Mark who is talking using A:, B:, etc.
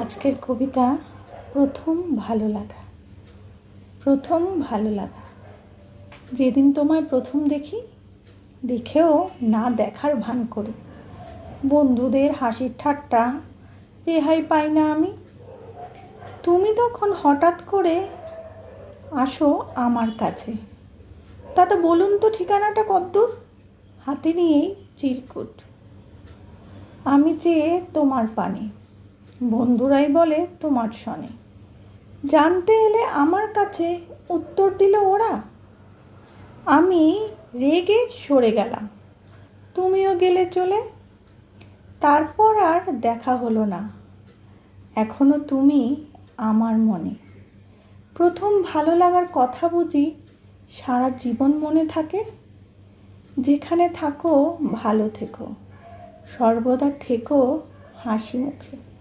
A: আজকের কবিতা প্রথম ভালো লাগা। প্রথম ভালো লাগা। যেদিন তোমায় প্রথম দেখি, দেখেও না দেখার ভান করি। বন্ধুদের হাসির ঠাট্টা রেহাই পাই না আমি। তুমি তখন হঠাৎ করে আসো আমার কাছে। তাতে বলুন তো ঠিকানাটা কদ্দূর? হাতে নিয়েই চিরকুট। আমি চেয়ে তোমার পানে, বন্ধুরাই বলে তোমার শনে। জানতে এলে আমার কাছে, উত্তর দিল ওরা। আমি রেগে সরে গেলাম, তুমিও গেলে চলে। তারপর আর দেখা হলো না, এখনো তুমি আমার মনে। প্রথম ভালো লাগার কথা বুঝি সারা জীবন মনে থাকে। যেখানে থাকো ভালো থেকো, সর্বদা থেকো হাসি মুখে।